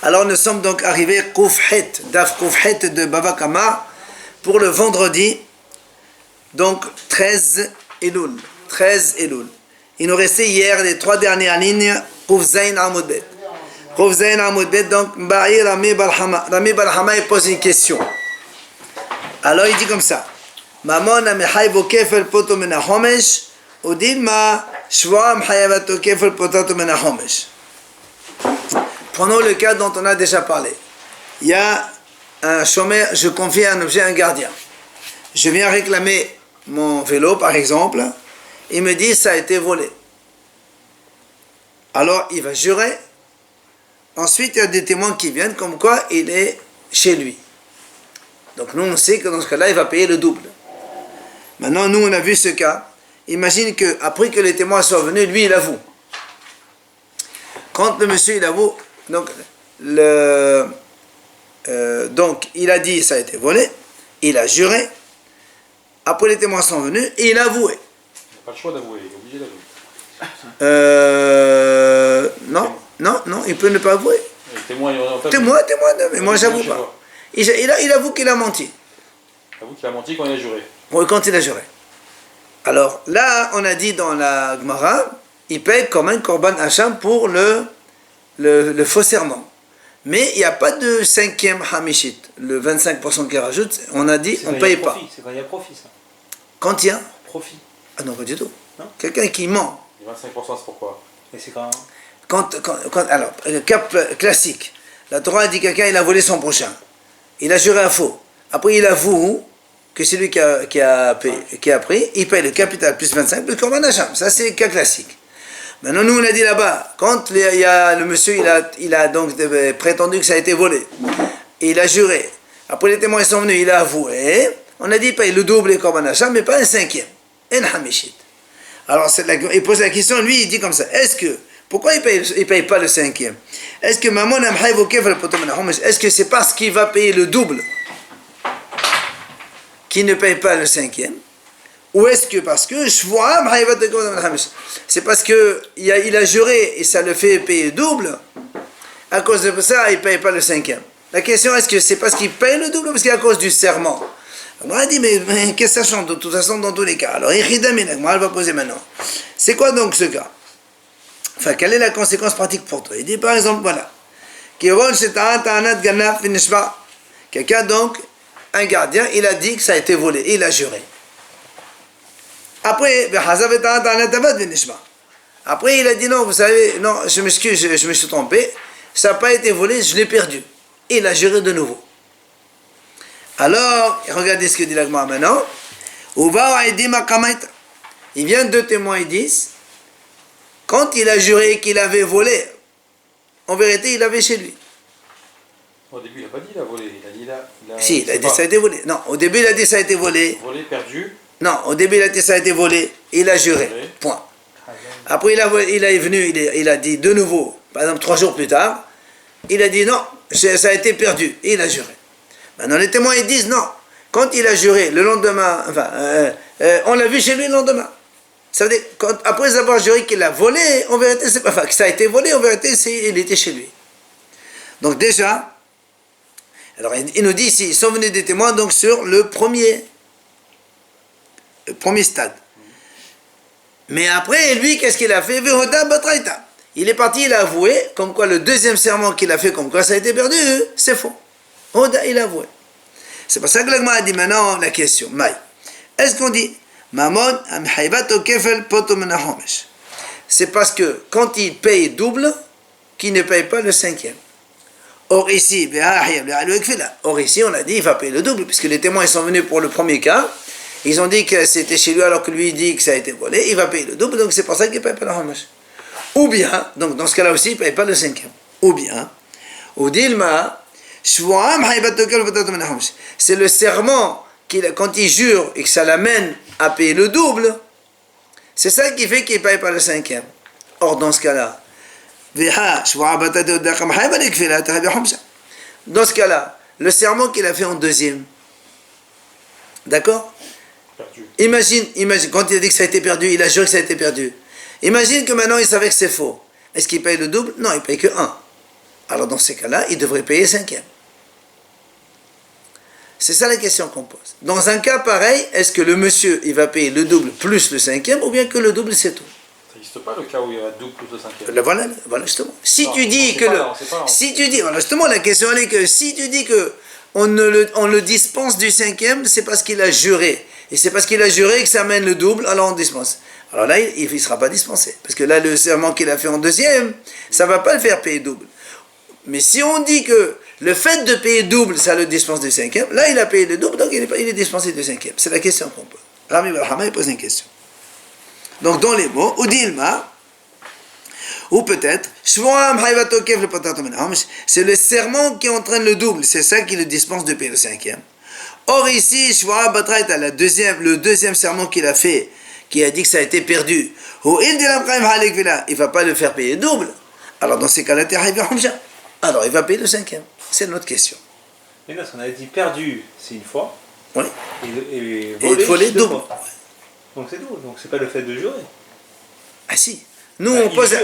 Alors nous sommes donc arrivés Koufhet, Daf Koufhet de Baba Kama pour le vendredi, donc 13 Elul. 13 Elul. Il nous restait hier les 3 dernières lignes, Kouf Zayn Amoud Bet. Kouf Zayn Amoud Bet, donc Mba'i Rami Balhama. Rami Balhama il pose une question. Alors il dit comme ça. Mamon Amehaybo Kefel Poto Mena Homesh, Udilma Shwa Amhayabato Kefel Potato Mena Homesh. Prenons le cas dont on a déjà parlé. Il y a un chômeur, je confie un objet à un gardien. Je viens réclamer mon vélo, par exemple. Il me dit ça a été volé. Alors il va jurer. Ensuite, il y a des témoins qui viennent comme quoi il est chez lui. Donc nous, on sait que dans ce cas-là, il va payer le double. Maintenant, nous, on a vu ce cas. Imagine qu'après que les témoins soient venus, lui, il avoue. Quand le monsieur, il avoue, donc il a dit ça a été volé, il a juré. Après, les témoins sont venus et il a avoué. Il n'a pas le choix d'avouer, il est obligé d'avouer. Non, il peut ne pas avouer. Témoin, mais moi j'avoue pas. Il avoue qu'il a menti. Il avoue qu'il a menti quand il a juré. Oui, quand il a juré. Alors là, on a dit dans la Gemara, il paye comme un Korban Hacham pour le faux serment. Mais il n'y a pas de 5e Hamishit, le 25% qu'il rajoute, on a dit on ne paye pas. C'est quand il y a profit, ça. Quand il y a Profit. Ah non, pas du tout. Non. Quelqu'un qui ment. Les 25%, c'est pourquoi? Et c'est quand Alors, le cas classique. La Torah dit quelqu'un, il a volé son prochain. Il a juré à faux. Après, il avoue que c'est lui qui a pris. Il paye le capital plus 25 plus Korban Hacham. Ça, c'est le cas classique. Maintenant, nous, on a dit là-bas, quand le monsieur, il a donc prétendu que ça a été volé. Et il a juré. Après, les témoins sont venus, il a avoué. On a dit, il paye le double et Korban Hacham, mais pas un 5e. Un Hamishit. Alors, il pose la question, lui, il dit comme ça. Pourquoi il paye pas le 5e? Est-ce que Mamon Amhaïvo Kefel Poto Mena Homesh, est-ce que c'est parce qu'il va payer le double qu'il ne paye pas le 5e? Ou est-ce que parce que c'est parce qu'il a juré et ça le fait payer double, à cause de ça il ne paye pas le 5e? La question, est-ce que c'est parce qu'il paye le double ou parce qu'il est à cause du serment? On a dit, mais qu'est-ce que ça change de toute façon dans tous les cas? Alors, elle va poser maintenant. C'est quoi donc ce cas? Enfin, quelle est la conséquence pratique pour toi? Il dit par exemple, voilà. Quelqu'un donc, un gardien, il a dit que ça a été volé, il a juré. Après, il a dit non, vous savez, non, je m'excuse, je me suis trompé, ça n'a pas été volé, je l'ai perdu. Il a juré de nouveau. Alors, regardez ce que dit la Gemara maintenant. Il vient deux témoins, ils disent, quand il a juré qu'il avait volé, en vérité, il avait chez lui. Au début, il n'a pas dit qu'il a volé, il a dit Si, il a dit ça a été volé. Non, au début, il a dit ça a été volé. Volé, perdu. Non, au début, il a dit ça a été volé. Il a juré. Point. Après, il est venu, il a dit de nouveau, par exemple 3 jours plus tard, il a dit non, ça a été perdu. Et il a juré. Maintenant, les témoins, ils disent non. Quand il a juré, le lendemain, on l'a vu chez lui le lendemain. Ça veut dire, après avoir juré qu'il a volé, en vérité, c'est pas, que ça a été volé, en vérité, il était chez lui. Donc déjà, alors il nous dit ici, ils sont venus des témoins donc sur le premier stade. Mais après, lui, qu'est-ce qu'il a fait? Il est parti, il a avoué, comme quoi le deuxième serment qu'il a fait, comme quoi ça a été perdu, c'est faux. Il a avoué. C'est pour ça que l'Agma a dit maintenant la question. Maï. Est-ce qu'on dit Mamon amhaybato kefel poto mena homesh? C'est parce que quand il paye double, qu'il ne paye pas le 5e. Or ici, on a dit il va payer le double, puisque les témoins ils sont venus pour le premier cas. Ils ont dit que c'était chez lui alors que lui dit que ça a été volé. Il va payer le double, donc c'est pour ça qu'il ne paye pas le homesh. Ou bien, donc dans ce cas-là aussi, il ne paye pas le 5e. Ou bien, ou dilma. C'est le serment quand il jure et que ça l'amène à payer le double, c'est ça qui fait qu'il ne paye pas le 5e. Or, dans ce cas-là, le serment qu'il a fait en deuxième, d'accord? Imagine, quand il a dit que ça a été perdu, il a juré que ça a été perdu. Imagine que maintenant il savait que c'est faux. Est-ce qu'il paye le double? Non, il paye que 1. alors dans ces cas-là, il devrait payer 5e. C'est ça la question qu'on pose. Dans un cas pareil, est-ce que le monsieur, il va payer le double plus le 5e, ou bien que le double c'est tout? Ça n'existe pas le cas où il y a double plus le 5e. Voilà justement. Si Non, tu dis que si tu dis, voilà justement la question elle est que si tu dis que on le dispense du 5e, c'est parce qu'il a juré. Et c'est parce qu'il a juré que ça amène le double, alors on dispense. Alors là, il ne sera pas dispensé. Parce que là, le serment qu'il a fait en 2e, ça ne va pas le faire payer double. Mais si on dit que le fait de payer double, ça le dispense du 5e, là, il a payé le double, donc il est dispensé du 5e. C'est la question qu'on pose. Rami Barhama, il pose une question. Donc, dans les mots, ou dilma, ou peut-être, c'est le serment qui entraîne le double, c'est ça qui le dispense de payer le 5e. Or ici, le deuxième serment qu'il a fait, qui a dit que ça a été perdu, il ne va pas le faire payer double. Alors dans ces cas-là, alors il va payer le 5e. C'est notre question. Mais là, on a dit perdu, c'est une fois. Oui. Et il faut les doubles. Donc c'est double, donc c'est pas le fait de jurer. Ah si. Nous on pose.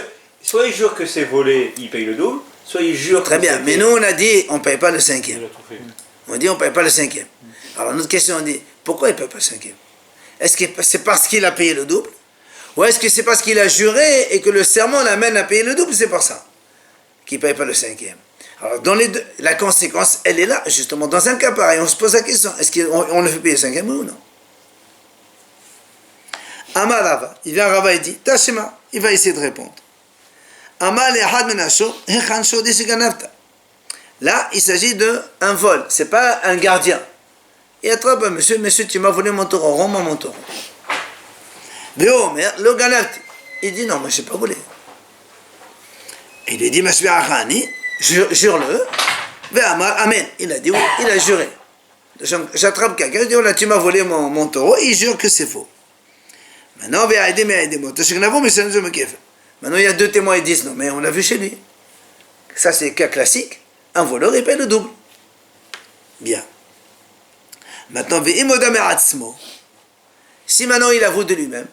Soit il jure que c'est volé, il paye le double, soit il jure Très bien, mais nous on a dit on ne paye pas le 5e. Il a tout fait. On dit on ne paye pas le 5e. Alors notre question on dit pourquoi il ne paye pas le 5e? Est-ce que c'est parce qu'il a payé le double? Ou est-ce que c'est parce qu'il a juré et que le serment l'amène à payer le double? C'est pour ça qu'il ne paye pas le 5e. Alors dans les deux, la conséquence elle est là, justement dans un cas pareil, on se pose la question, est-ce qu'on le fait payer le 5e ou non? Amar Rava, il vient Rava et dit Tashima, il va essayer de répondre. Là, il s'agit d'un vol, c'est pas un gardien. Il attrape un monsieur, tu m'as volé mon taureau, rends-moi mon taureau. Il dit non, moi je n'ai pas volé. Il lui dit, jure-le. Amen. Il a dit oui, il a juré. J'attrape quelqu'un, je dis voilà, tu m'as volé mon taureau, il jure que c'est faux. Maintenant, il y a deux témoins, ils disent non, mais on l'a vu chez lui. Ça, c'est le cas classique. Un voleur, il paye le double. Bien. Maintenant, si maintenant il avoue de lui-même,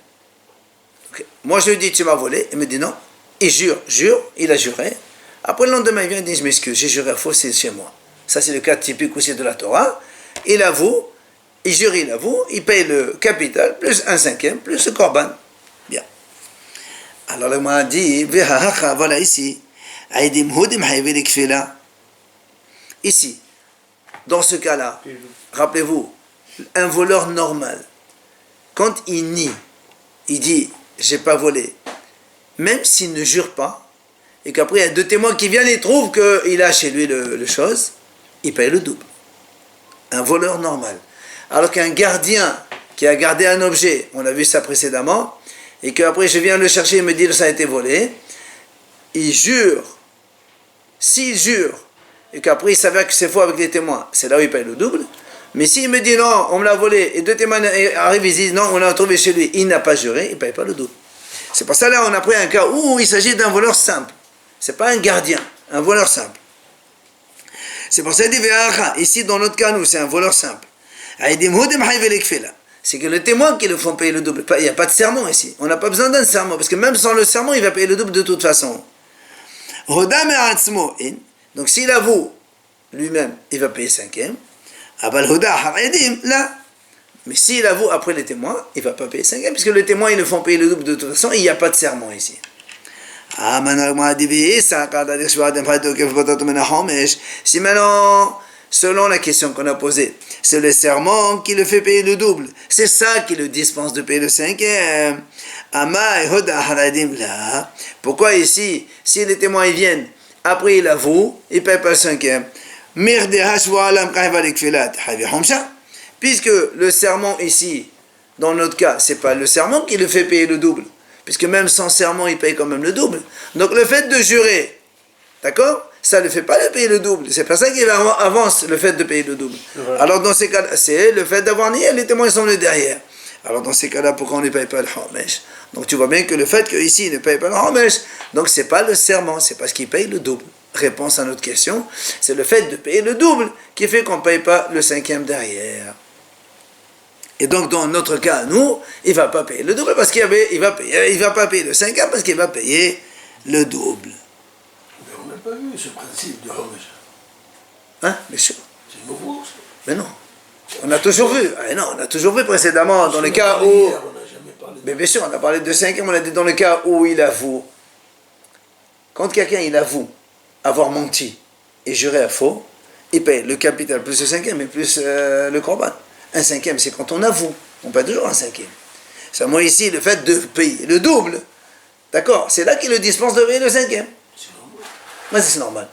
okay. Moi je lui dis tu m'as volé, il me dit non, il jure, il a juré. Après le lendemain, il vient et dit je m'excuse, j'ai juré faux, c'est chez moi. Ça, c'est le cas typique aussi de la Torah. Il avoue, il jure, il avoue, il paye le capital, plus un 5e, plus le korban. Bien. Alors le m'a dit, voilà ici, ici, dans ce cas-là, rappelez-vous, un voleur normal, quand il nie, il dit j'ai pas volé, même s'il ne jure pas, et qu'après il y a deux témoins qui viennent et trouvent qu'il a chez lui le chose, il paye le double. Un voleur normal. Alors qu'un gardien qui a gardé un objet, on a vu ça précédemment, et qu'après je viens le chercher et me dit que ça a été volé, il jure. S'il jure, et qu'après il s'avère que c'est faux avec les témoins, c'est là où il paye le double. Mais s'il me dit non, on me l'a volé, et deux témoins arrivent, ils disent non, on l'a trouvé chez lui, il n'a pas juré, il ne paye pas le double. C'est pour ça là on a pris un cas où il s'agit d'un voleur simple. C'est pas un gardien, un voleur simple. C'est pour ça qu'il dit, ici dans notre cas, nous, c'est un voleur simple. C'est que le témoin qui le font payer le double. Il n'y a pas de serment ici. On n'a pas besoin d'un serment, parce que même sans le serment, il va payer le double de toute façon. Donc s'il avoue lui-même, il va payer 5e. Là. Mais s'il avoue après les témoins, il ne va pas payer 5e, puisque les témoins, ils le font payer le double de toute façon, et il n'y a pas de serment ici. Si maintenant, selon la question qu'on a posée, c'est le serment qui le fait payer le double, c'est ça qui le dispense de payer le 5e. Pourquoi ici, si les témoins ils viennent, après il avoue, il ne paye pas le 5e. Puisque le serment ici, dans notre cas, c'est pas le serment qui le fait payer le double, puisque même sans serment, il paye quand même le double. Donc le fait de jurer, d'accord, ça ne le fait pas de payer le double. C'est pas ça qui avance le fait de payer le double. Voilà. Alors dans ces cas-là, c'est le fait d'avoir nié, les témoins sont derrière. Alors dans ces cas-là, pourquoi on ne paye pas le homesh? Donc tu vois bien que le fait qu'ici, il ne paye pas le homesh, donc c'est pas le serment, c'est parce qu'il paye le double. Réponse à notre question, c'est le fait de payer le double qui fait qu'on ne paye pas le 5e derrière. Et donc dans notre cas, nous, il ne va pas payer le double parce qu'il va pas payer le 5e parce qu'il va payer le double. En même pas vu ce principe de Homesh. Hein, bien sûr. C'est nouveau, ça. Mais non. On a toujours vu. Ah, non, on a toujours vu précédemment, dans le cas où... Hier, on n'a jamais parlé de... Mais bien sûr, on a parlé de 5e, on a dit dans le cas où il avoue. Quand quelqu'un, il avoue avoir menti et juré à faux, il paye le capital plus le 5e et plus le korban. Un 5e, c'est quand on avoue. On paye toujours un 5e. Seulement ici, le fait de payer le double, d'accord, c'est là qu'il le dispense de payer le 5e. C'est normal. Mais c'est normal.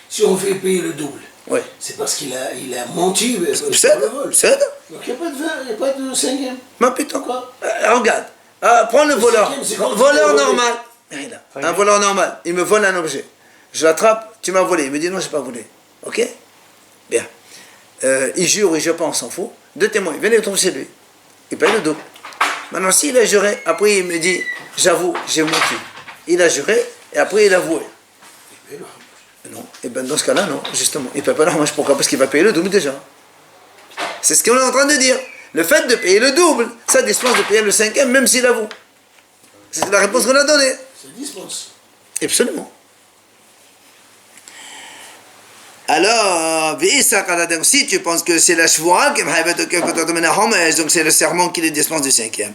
Si on fait payer le double, Oui. c'est parce qu'il a menti sur le C'est vol. ça. Donc il n'y a pas de 20, il n'y a pas de 5e. Mais putain. Quoi? Regarde. Prends le voleur. 5e, c'est quand Voleur tu vas voler. normal. Un voleur normal. Il me vole un objet. Je l'attrape, tu m'as volé. Il me dit non, je n'ai pas volé. Ok? Bien. Il jure, et je pense, on s'en fout. 2 témoins, il vient le trouver chez lui. Il paye le double. Maintenant, s'il a juré, après il me dit, j'avoue, j'ai menti. Il a juré, et après il a avoué. Non. Et bien dans ce cas-là, non, justement. Il ne paye pas l'argent. Pourquoi? Parce qu'il va payer le double déjà. C'est ce qu'on est en train de dire. Le fait de payer le double, ça dispense de payer le 5e, même s'il avoue. C'est la réponse qu'on a donnée. Ça dispense. Absolument. Alors, si tu penses que c'est la shvoua qui donc c'est le serment qui le dispense du 5e.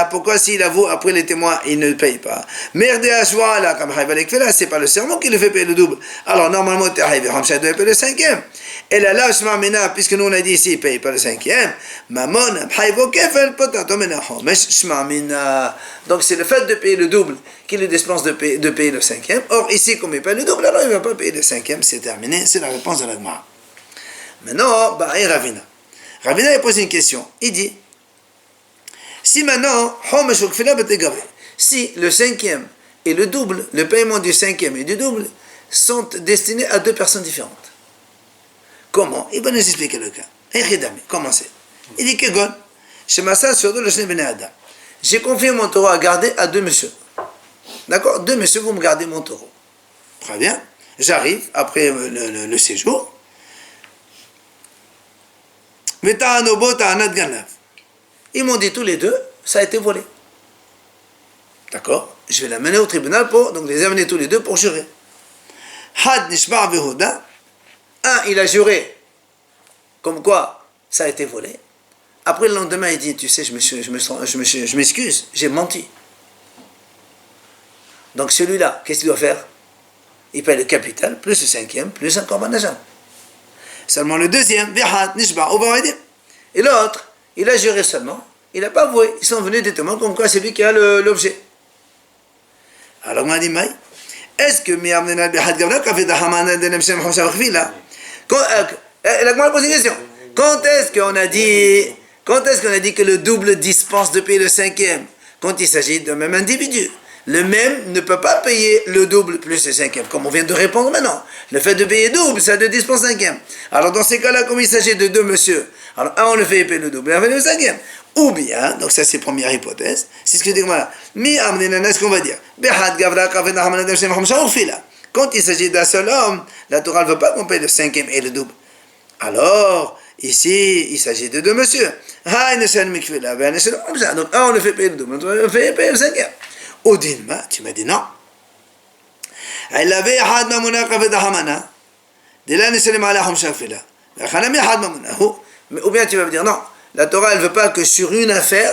Pourquoi s'il avoue après les témoins, il ne paye pas? C'est pas le serment qui le fait payer le double. Alors normalement, tu arrives à payer le 5e. Et là, puisque nous on a dit ici, il ne paye pas le 5e. Donc c'est le fait de payer le double qui le dispense de payer le 5e. Or ici, comme il paye le double, alors il ne va pas payer le 5e, c'est terminé, c'est la réponse de la Gemara. Maintenant, Ravina. Ravina il pose une question. Il dit, si maintenant, si le 5e et le double, le paiement du 5e et du double, sont destinés à 2 personnes différentes. Comment? Il va nous expliquer le cas. Comment c'est? Il dit que j'ai confié mon taureau à garder à 2 messieurs. D'accord? 2 messieurs, vous me gardez mon taureau. Très bien. J'arrive après le séjour. Ils m'ont dit tous les 2, ça a été volé. D'accord? Je vais l'amener au tribunal donc les amener tous les 2 pour jurer. Un, il a juré comme quoi ça a été volé. Après le lendemain, il dit, tu sais, je m'excuse, j'ai menti. Donc celui-là, qu'est-ce qu'il doit faire? Il paye le capital, plus le 5e, plus un korban d'argent. Seulement le deuxième, et l'autre, il a juré seulement, il n'a pas avoué. Ils sont venus des témoins comme quoi c'est lui qui a l'objet. Alors on a dit, est-ce que la Gemara pose une question. Quand est-ce qu'on a dit que le double dispense de payer le 5e? Quand il s'agit d'un même individu. Le même ne peut pas payer le double plus le 5e, comme on vient de répondre maintenant. Le fait de payer double, ça te dispense 5e. Alors dans ces cas-là, comme il s'agit de 2 messieurs, alors un on le fait payer le double, et un on fait le 5e. Ou bien, donc ça c'est la première hypothèse, c'est ce que je dis voilà. Ce qu'on va dire. Quand il s'agit d'un seul homme, la Torah ne veut pas qu'on paye le 5e et le double. Alors, ici, il s'agit de 2 messieurs. Donc un on le fait payer le double, on le fait payer le 5e. Odinma, tu m'as dit non. Ou bien tu vas me dire non, la Torah elle ne veut pas que sur une affaire,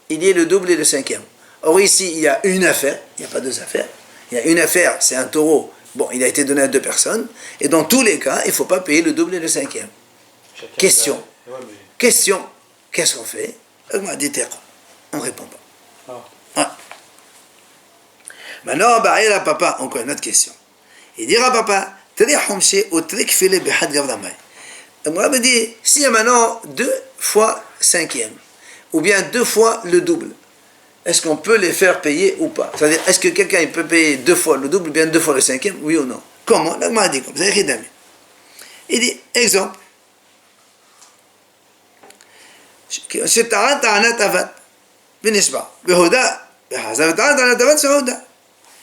il y ait le double et le 5e. Or ici, il y a une affaire, il n'y a pas 2 affaires. Il y a une affaire, c'est un taureau. Bon, il a été donné à 2 personnes. Et dans tous les cas, il ne faut pas payer le double et le 5e. Question. Question. Qu'est-ce qu'on fait? On m'a dit on ne répond pas. Maintenant, il y a papa, encore une autre question. Il dira papa, on me dit, s'il y a maintenant 2 fois 5e, ou bien 2 fois le double, est-ce qu'on peut les faire payer ou pas? C'est-à-dire, est-ce que quelqu'un peut payer 2 fois le double, ou bien 2 fois le 5e, oui ou non? Comment? Là, il dit comme ça, il dit, exemple,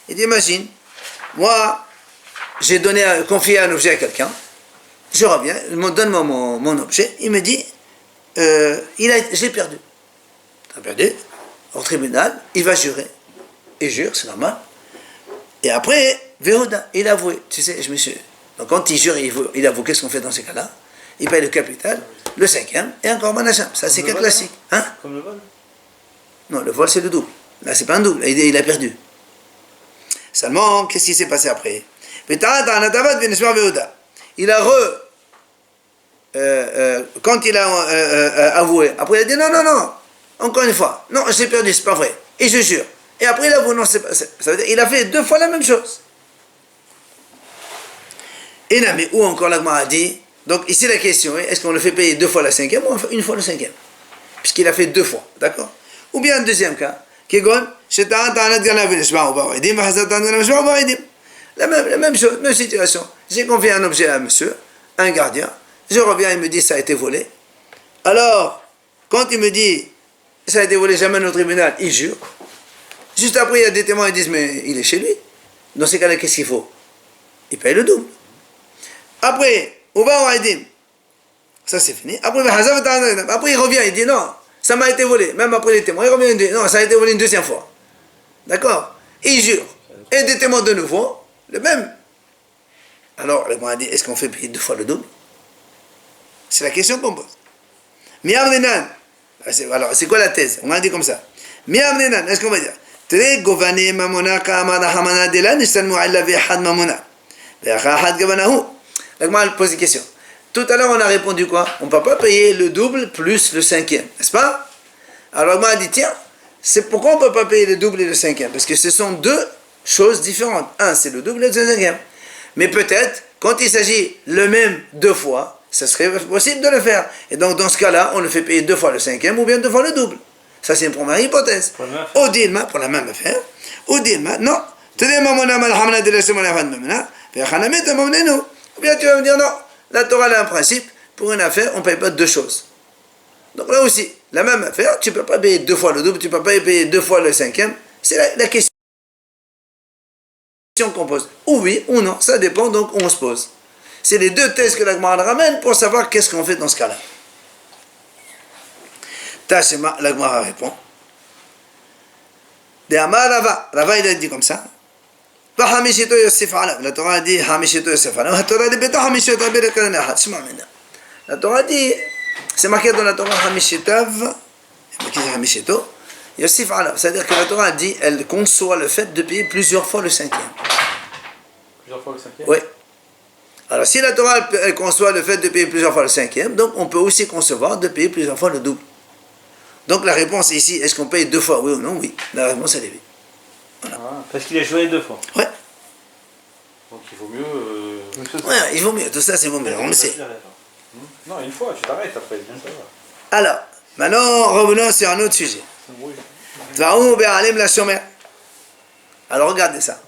il dit, imagine, moi, j'ai confié un objet à quelqu'un, je reviens, donne-moi mon objet, il me dit, je l'ai perdu. Tu as perdu? Au tribunal, il va jurer. Il jure, c'est normal. Et après, Vehoda, il a avoué. Tu sais, je me suis. Donc quand il jure, il avoue, qu'est-ce qu'on fait dans ces cas-là? Il paye le capital, le cinquième, et encore Manacham. Ça, c'est qu'un classique. Hein? Comme le vol. Non, le vol, c'est le double. Là, c'est pas un double. Il a perdu. Seulement, qu'est-ce qui s'est passé après? Il a quand il a avoué, après il a dit non, encore une fois, non, j'ai perdu, c'est pas vrai. Et je jure. Et après il avoue, non, c'est pas. Ça veut dire il a fait 2 fois la même chose. Et là, mais où encore l'Agma a dit, donc ici la question est, est-ce qu'on le fait payer 2 fois la cinquième ou une fois le cinquième? Puisqu'il a fait 2 fois, d'accord? Ou bien un deuxième cas, qui est la même chose, même situation. J'ai confié un objet à un monsieur, un gardien. Je reviens, il me dit ça a été volé. Alors, quand il me dit ça a été volé, j'amène au tribunal, il jure. Juste après, il y a des témoins qui disent mais il est chez lui. Dans ces cas-là, qu'est-ce qu'il faut? Il paye le double. Après, on va au Haïdim. Ça c'est fini. Après, il revient, il dit non, ça m'a été volé. Même après les témoins, il revient, il dit non, ça a été volé une deuxième fois. D'accord? Et il jure. Et des témoins de nouveau. Le même. Alors, le a dit, est-ce qu'on fait payer 2 fois le double? C'est la question qu'on pose. Miamnenan. Alors, c'est quoi la thèse? On a dit comme ça. Miamnenan, est-ce qu'on va dire? Très govane mamona kamana hamana delan, istanmu alla vihad mamona. Vihad gavanahu. Elle pose une question. Tout à l'heure, on a répondu quoi? On ne peut pas payer le double plus le cinquième, n'est-ce pas? Alors, on a dit, tiens, c'est pourquoi on ne peut pas payer le double et le cinquième? Parce que ce sont 2 choses différentes. Un, c'est le double et le cinquième. Mais peut-être, quand il s'agit le même 2 fois, ça serait possible de le faire. Et donc, dans ce cas-là, on le fait payer 2 fois le cinquième ou bien 2 fois le double. Ça, c'est une première hypothèse. Au Dilma, pour la même affaire. Au Dilma, non. Ou bien tu vas me dire, non, la Torah a un principe, pour une affaire, on ne paye pas 2 choses. Donc là aussi, la même affaire, tu ne peux pas payer 2 fois le double, tu ne peux pas payer 2 fois le cinquième. C'est la question qu'on pose. Ou oui ou non, ça dépend, donc on se pose. C'est les 2 thèses que la Gemara ramène pour savoir qu'est-ce qu'on fait dans ce cas-là. Tachema, la Gemara répond. De Amar Rava, Rava il a dit comme ça. La Torah dit Hamishito Yosef Alav. La Torah dit Beta Hamishito Abirakadan Ahad. Shema Mina. La Torah dit, c'est marqué dans la Torah Hamishitav, Hamishito Yosef Alav. C'est-à-dire que la Torah dit, elle conçoit le fait de payer plusieurs fois le cinquième. Plusieurs fois le cinquième? Oui. Alors si la Torah elle conçoit le fait de payer plusieurs fois le cinquième, donc on peut aussi concevoir de payer plusieurs fois le double. Donc la réponse ici, est-ce qu'on paye 2 fois, oui ou non? Oui. La réponse elle est oui. Voilà. Ah, parce qu'il a joué 2 fois. Ouais. Donc il vaut mieux. Ouais, il vaut mieux. Tout ça c'est vaut mieux. On le sait. Non, une fois, tu t'arrêtes après. Bien ça va. Alors, maintenant revenons sur un autre sujet. Alors regardez ça.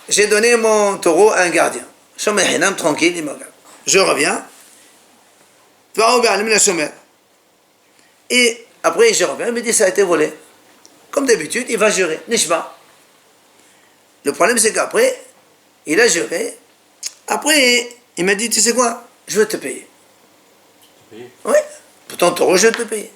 J'ai donné mon taureau à un gardien. Tranquille, il me regarde. Je reviens. Et après, je reviens, il me dit ça a été volé. Comme d'habitude, il va jurer. Nishba. Le problème, c'est qu'après, il a juré. Après, il m'a dit, tu sais quoi? Je veux te payer. Tu payes? Oui. Pour ton taureau, je vais te payer.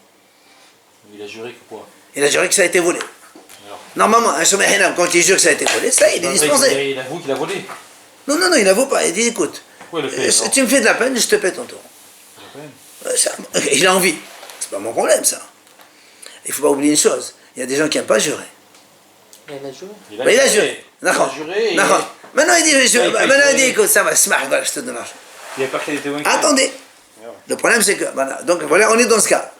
Il a juré que quoi? Il a juré que ça a été volé. Alors. Normalement, un Shomer Hinam, quand il jure que ça a été volé, ça, il est dispensé. Il avoue qu'il a volé. Non, il n'avoue pas. Il dit, écoute, tu me fais de la peine, je te paie ton taureau. Il a envie. C'est pas mon problème, ça. Il ne faut pas oublier une chose. Il y a des gens qui n'aiment pas jurer. Il a juré. Il a juré. Maintenant, il dit, écoute, ça va, smart, voilà, je te donne l'argent. Il n'y a pas que des témoins. Attendez. Le problème, c'est que, voilà, donc voilà, on est dans ce cas.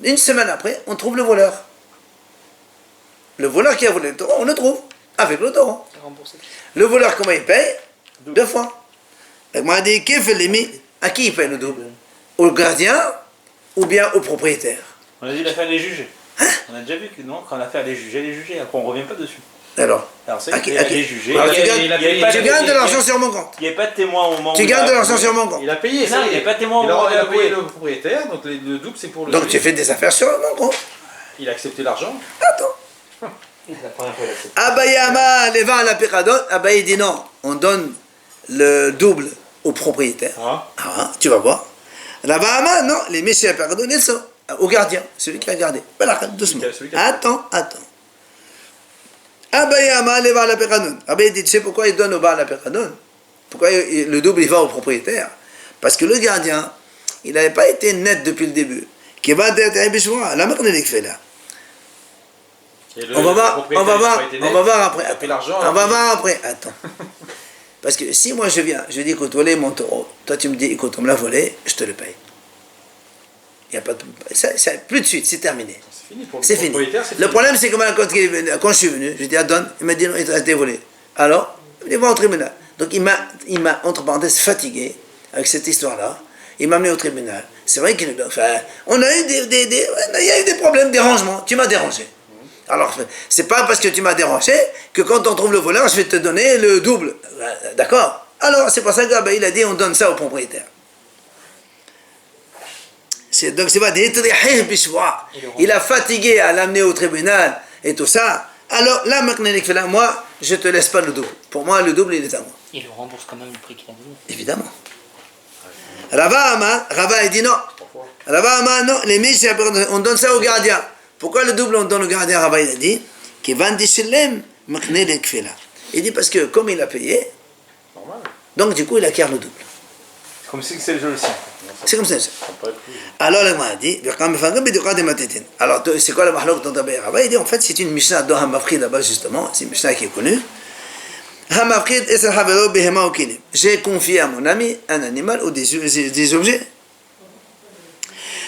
Une semaine après, on trouve le voleur. Le voleur qui a volé le taureau, on le trouve, avec le taureau. Le voleur, comment il paye? 2 fois. Donc, moi, dit, à qui il paye le double? Au gardien ou bien au propriétaire? On a dit l'affaire des jugés. Hein? On a déjà vu que non, quand l'affaire des jugés, après on ne revient pas dessus. Alors c'est les jugés. Alors, tu gagnes de l'argent sur mon compte. Il n'y a pas de témoin au moment Tu gagnes de l'argent sur mon compte. Il a payé, ça. Il n'y a pas de témoin au moment où il a payé le propriétaire, donc le double c'est pour le. Donc tu fais des affaires sur mon compte. Il a accepté l'argent. Attends. Abayama leva à la piradon. Abaye dit non, on donne le double au propriétaire. Tu vas voir. Là-bas, non, les messieurs à piradon, ils sont au gardien, celui qui a gardé. Voilà, doucement. Attends. Abaye Amar le Baal HaPekadon. Abaye dit, tu sais pourquoi il donne au Baal HaPekadon? Pourquoi le double il va au propriétaire? Parce que le gardien, il n'avait pas été net depuis le début. Qui va être Bishwa, la marque de l'Ikfela. On va voir après. On va voir après. Attends. Parce que si moi je viens, je dis écoute, volez mon taureau, toi tu me dis écoute, on me l'a volé, je te le paye. Il n'y a pas de. Plus de suite, c'est terminé. C'est fini pour le C'est fini. propriétaire. Le problème c'est que quand je suis venu, je dis ah, donne, il m'a dit non, il a été volé. Alors, il va au tribunal. Donc il m'a entre parenthèses fatigué avec cette histoire-là. Il m'a amené au tribunal. C'est vrai qu'il on a eu il y a eu des problèmes, des rangements. Tu m'as dérangé. Alors, c'est pas parce que tu m'as dérangé que quand on trouve le voleur, je vais te donner le double. D'accord? Alors, c'est pour ça qu'il a dit on donne ça au propriétaire. Donc, c'est pas des il a fatigué à l'amener au tribunal et tout ça. Alors, là, maintenant, moi, je te laisse pas le double. Pour moi, le double, il est à moi. Il le rembourse quand même le prix qu'il a donné. Évidemment. Rava, il dit non. Rava, non, les miches, on donne ça au gardien. Pourquoi le double on donne au gardien? Rava, il a dit il dit parce que comme il a payé, Normal. donc du coup il acquiert le double. C'est comme si c'est le jeu le sien. C'est comme ça. Ça me paraît plus. Alors le a dit alors c'est quoi le mahlok dont Rava? Il dit en fait c'est une Mishnah dans Hamafrid là-bas justement, c'est une Mishnah qui est connue. J'ai confié à mon ami un animal ou des objets.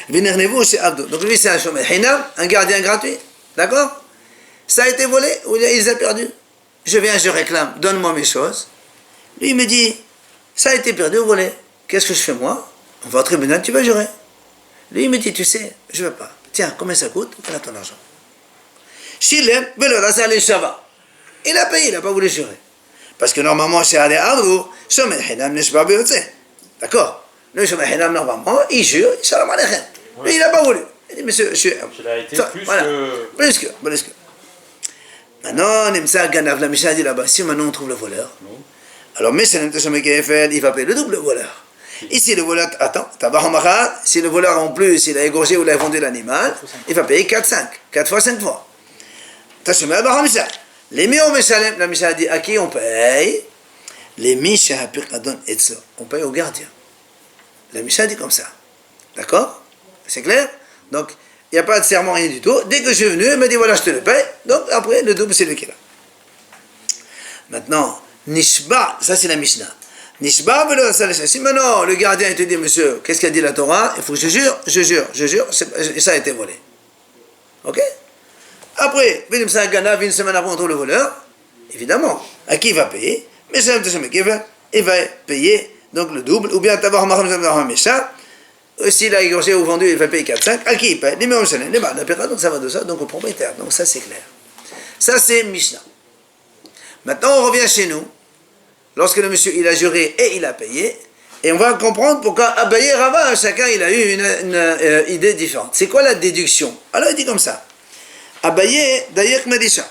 Donc lui c'est un chômeur, un gardien gratuit, d'accord? Ça a été volé ou il les a perdus. Je viens, je réclame, donne-moi mes choses. Lui il me dit, ça a été perdu ou volé. Qu'est-ce que je fais moi? On va au tribunal, tu vas jurer. Lui il me dit, tu sais, je ne veux pas. Tiens, combien ça coûte? Voilà ton argent. Shilem, il a payé, il n'a pas voulu jurer. Parce que normalement, chez Adé Abdou, Shomer Hinam Nishba Beotse. D'accord? Le Shomer Hinam, normalement, il jure, Shalom Alechem. Mais il n'a pas voulu. Il dit, monsieur, je l'ai été plus voilà. que. Plus que. Maintenant, Nimsa Ganav, la Mishnah dit là-bas, si maintenant on trouve le voleur, alors Meshanem Tashomer Kefel, il va payer le double, le voleur. Ici, le voleur, attends, Tabahamacha, si le voleur en plus, il a égorgé ou il a vendu l'animal, il va payer 4-5, 4 fois 5 fois. Tashomer Bahamisha. Les miens, la Mishnah dit à qui on paye? Les Mishnah Pirkadon et ça. On paye au gardien. La Mishnah dit comme ça. D'accord? C'est clair? Donc, il n'y a pas de serment, rien du tout. Dès que je suis venu, il m'a dit voilà, je te le paye. Donc, après, le double, c'est lui qui l'a. Maintenant, Nishba, ça c'est la Mishnah. Nishba, si maintenant le gardien te dit monsieur, qu'est-ce qu'a dit la Torah? Il faut que je jure, ça a été volé. Ok? Après, une semaine après, on trouve le voleur. Évidemment, à qui il va payer? Mais il va payer donc le double, ou bien s'il a égorgé ou vendu, il va payer 4-5. À qui il paye? Donc ça va de ça, donc au propriétaire. Donc ça c'est clair. Ça c'est Mishnah. Maintenant on revient chez nous. Lorsque le monsieur il a juré et il a payé, et on va comprendre pourquoi Abaye et Rava, chacun il a eu une idée différente. C'est quoi la déduction? Alors il dit comme ça. Abaye, d'ailleurs, Medisha.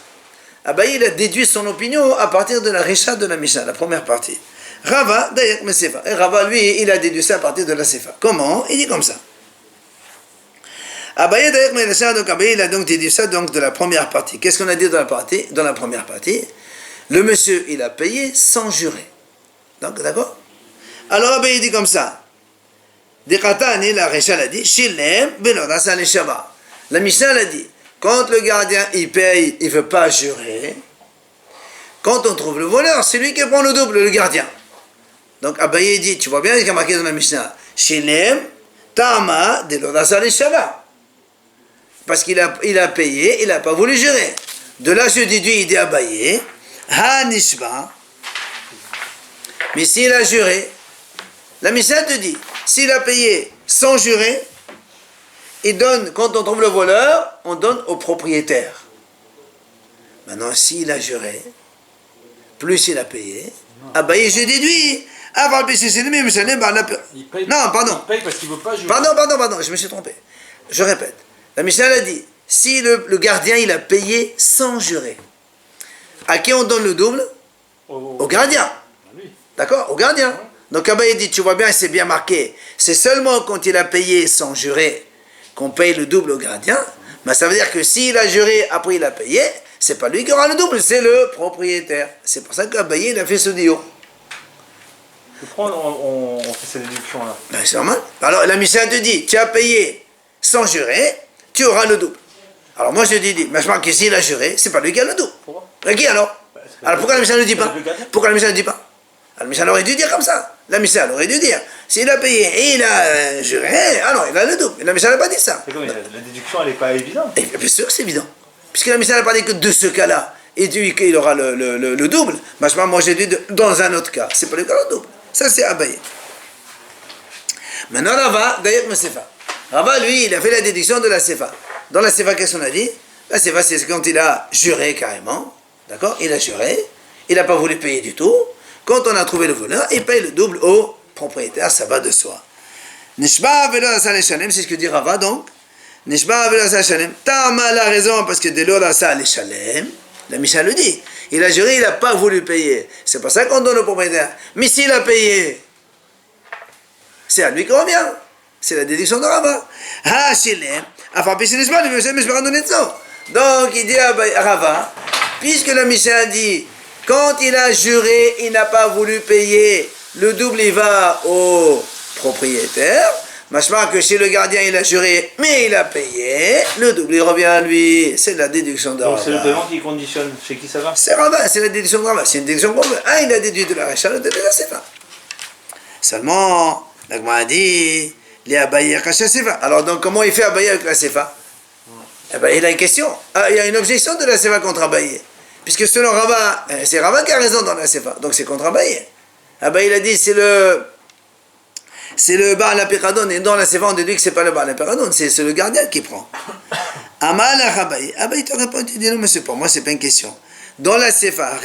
Abaye, il a déduit son opinion à partir de la Risha de la Mishnah, la première partie. Rava, d'ailleurs, Mesefa. Et Rava, lui, il a déduit ça à partir de la Sefa. Comment? Il dit comme ça. Abaye, d'ailleurs, Medisha, donc Abaye, il a donc déduit ça donc, de la première partie. Qu'est-ce qu'on a dit dans la première partie? Le monsieur, il a payé sans jurer. Donc, d'accord? Alors, Abaye, il dit comme ça. Dekatani, la Risha l'a dit, Shilem, Belodasa, le Shabbat. La Mishnah l'a dit. Quand le gardien il paye, il ne veut pas jurer. Quand on trouve le voleur, c'est lui qui prend le double, le gardien. Donc Abaye dit, tu vois bien ce qu'il y a marqué dans la Mishnah, Shilem, Tama, de l'Odasa le Shabbat. Parce qu'il a payé, il n'a pas voulu jurer. De là, je déduis, il dit Abaye, Ha Nishba. Mais s'il a juré, la Mishnah te dit, s'il a payé sans jurer, il donne, quand on trouve le voleur, on donne au propriétaire. Maintenant, s'il a juré, plus il a payé, Abaye, je déduis. Il paye, non, pardon. Il paye parce qu'il ne veut pas jurer. Pardon, je me suis trompé. Je répète. La Mishnah a dit, si le gardien, il a payé sans jurer, à qui on donne le double? Au gardien. D'accord? Au gardien. Donc Abaye dit, tu vois bien, c'est bien marqué. C'est seulement quand il a payé sans jurer qu'on paye le double au gardien, mais ça veut dire que s'il a juré, après il a payé, c'est pas lui qui aura le double, c'est le propriétaire. C'est pour ça qu'Abaye, il a fait ce dio. Pourquoi on fait cette déduction-là? Ben, c'est normal. Alors la Mishnah te dit, tu as payé sans jurer, tu auras le double. Alors moi je te dis, mais je marque qu'ici il a juré, c'est pas lui qui a le double. Pourquoi? Qui alors? Alors pourquoi la Mishnah ne le dit pas? Pourquoi la Mishnah ne le dit pas? La Mishnah aurait dû dire comme ça. La Mishnah aurait dû dire, s'il a payé et il a juré, alors il a le double. Mais la Mishnah n'a pas dit ça. C'est comme, la déduction, elle n'est pas évidente. Et bien sûr que c'est évident. Puisque la Mishnah n'a pas dit que de ce cas-là, et dit qu'il aura le double, moi j'ai dit dans un autre cas, c'est pas le cas le double. Ça c'est Abaye. Maintenant Rava, d'ailleurs ma Sefa. Rava lui, il a fait la déduction de la Sefa. Dans la Sefa, qu'est-ce qu'on a dit? La Sefa, c'est quand il a juré carrément. D'accord? Il a juré. Il n'a pas voulu payer du tout. Quand on a trouvé le voleur, il paye le double au propriétaire. Ça va de soi. Nishba velo asa leshalem, c'est ce que dit Rava donc. Nishba velo asa leshalem. Tama la raison parce que de l'or asa leshalem. La Mishnah le dit. Il a juré, il n'a pas voulu payer. C'est pour ça qu'on donne au propriétaire. Mais s'il a payé, c'est à lui qui revient. C'est la déduction de Rava. Ha shilem. Donc il dit à Rava, puisque la Mishnah dit, quand il a juré, il n'a pas voulu payer, le double il va au propriétaire. Machma que chez le gardien il a juré, mais il a payé, le double il revient à lui. C'est la déduction de Rava. Donc c'est le paiement qui conditionne. Chez qui ça va? C'est Rava, c'est la déduction de Rava. C'est une déduction complète. Ah, il a déduit de la Récha, l'autre de la Sefa. Seulement, la Gemara a dit, les Abaye avec la Sefa. Alors donc comment il fait Abaye avec la Sefa? Eh ben, il a une question. Ah, il y a une objection de la Sefa contre Abaye. Puisque selon Rava, c'est Rava qui a raison dans la Sefa. Donc c'est contre Abaye. Abaye il a dit c'est le Baal Apiradon. Et dans la Sefa on déduit que c'est pas le Baal Apiradon, c'est le gardien qui prend. Amal Abaye. Abaye te répond, tu dis non mais c'est pour moi, c'est pas une question. Dans la Sefa,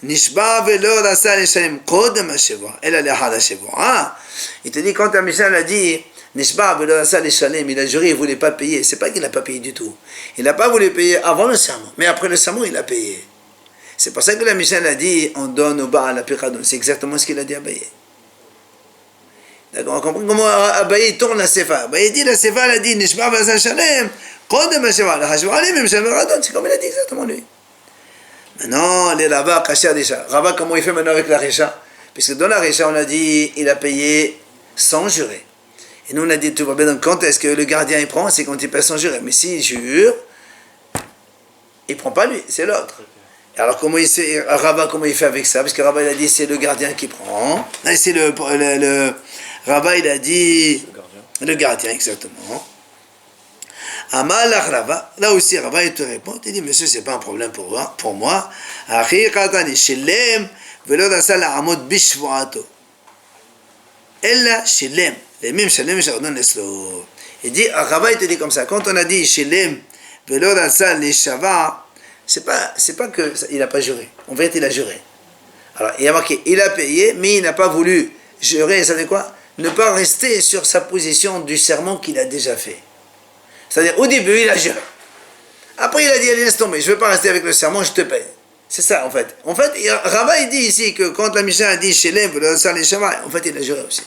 Nishba velo rasa leshalem kodem hashevua. Elle a l'air à la Shevua. Il te dit quand la Mishnah l'a dit. Nishba velo rasa leshalem, il a juré, il ne voulait pas payer. C'est pas qu'il n'a pas payé du tout. Il n'a pas voulu payer avant le serment. Mais après le serment, il a payé. C'est pour ça que la Mishnah l'a dit, on donne au Baal Apiradon. C'est exactement ce qu'il a dit à Abaye. D'accord, on comprend comment Abaye tourne la Sefa. Abaye dit, la Sefa, elle a dit, Nishba velo rasa leshalem kodem hashevua. La hashevua, même Shem Radon, c'est comme il a dit exactement lui. Maintenant, les Rava, Kasher Desha. Rava, comment il fait maintenant avec la Récha? Puisque dans la Récha, on a dit, il a payé sans jurer. Et nous, on a dit, tout va bien, donc quand est-ce que le gardien il prend? C'est quand il paye sans jurer. Mais s'il jure, il ne prend pas lui, c'est l'autre. Alors, Rava, comment il fait avec ça? Parce que Rava, il a dit, c'est le gardien qui prend. C'est Rava, il a dit, le gardien, exactement. Amalach Rava, là aussi Rava il te répond, il dit monsieur c'est pas un problème pour moi. Achiqatan shilem velo dasa la'amod bishvuato. Ella shilem, les mêmes shilem shardon eslo. Il dit Rava il te dit comme ça, quand on a dit shilem velo dasa lishava, c'est pas que il a pas juré. En fait il a juré. Alors il a marqué il a payé mais il n'a pas voulu jurer, ça veut dire quoi? Ne pas rester sur sa position du serment qu'il a déjà fait. C'est-à-dire, au début, il a juré. Après, il a dit, allez, laisse tomber, je ne veux pas rester avec le serment, je te paye. C'est ça, en fait. En fait, Rava, il dit ici que quand la Mishnah a dit, chez l'Em, en fait, il a juré aussi.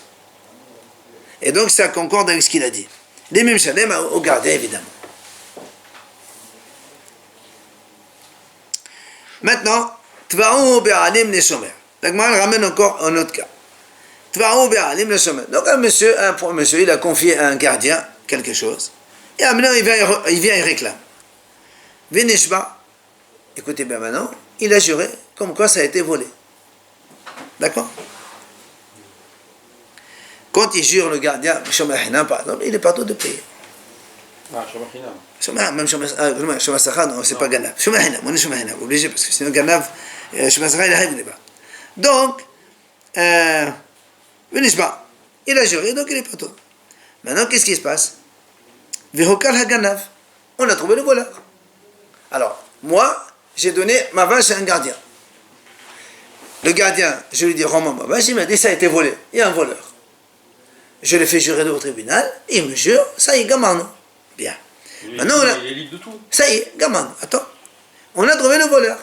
Et donc, ça concorde avec ce qu'il a dit. Les mêmes Shalem au gardien, évidemment. Maintenant, Tva'u be'alim les shomer. La Gemara ramène encore un autre cas. Tva'u be'alim les shomer. Donc, un monsieur, il a confié à un gardien quelque chose. Et maintenant, il vient, il réclame. Vénishba, écoutez bien maintenant, il a juré comme quoi ça a été volé. D'accord? Quand il jure le gardien, Shomer par exemple, il est partout de payer. Ah, Shomer Hinam. Même Shomer Sachar, non, c'est pas Ganav. Shomer Hinam, on est Shomer Hinam, obligé, parce que sinon Ganav, Shomer Sachar, il arrive pas. Donc, Vénishba, il a juré, donc il est partout. Maintenant, qu'est-ce qui se passe? Vehokal Haganav, on a trouvé le voleur. Alors, moi, j'ai donné ma vache à un gardien. Le gardien, je lui dis, rends-moi ma vache, il m'a dit, ça a été volé. Il y a un voleur. Je l'ai fait jurer au tribunal, il me jure, ça y est, gaman. Bien. Maintenant, il est libre de tout. Ça y est, gaman. Attends. On a trouvé le voleur.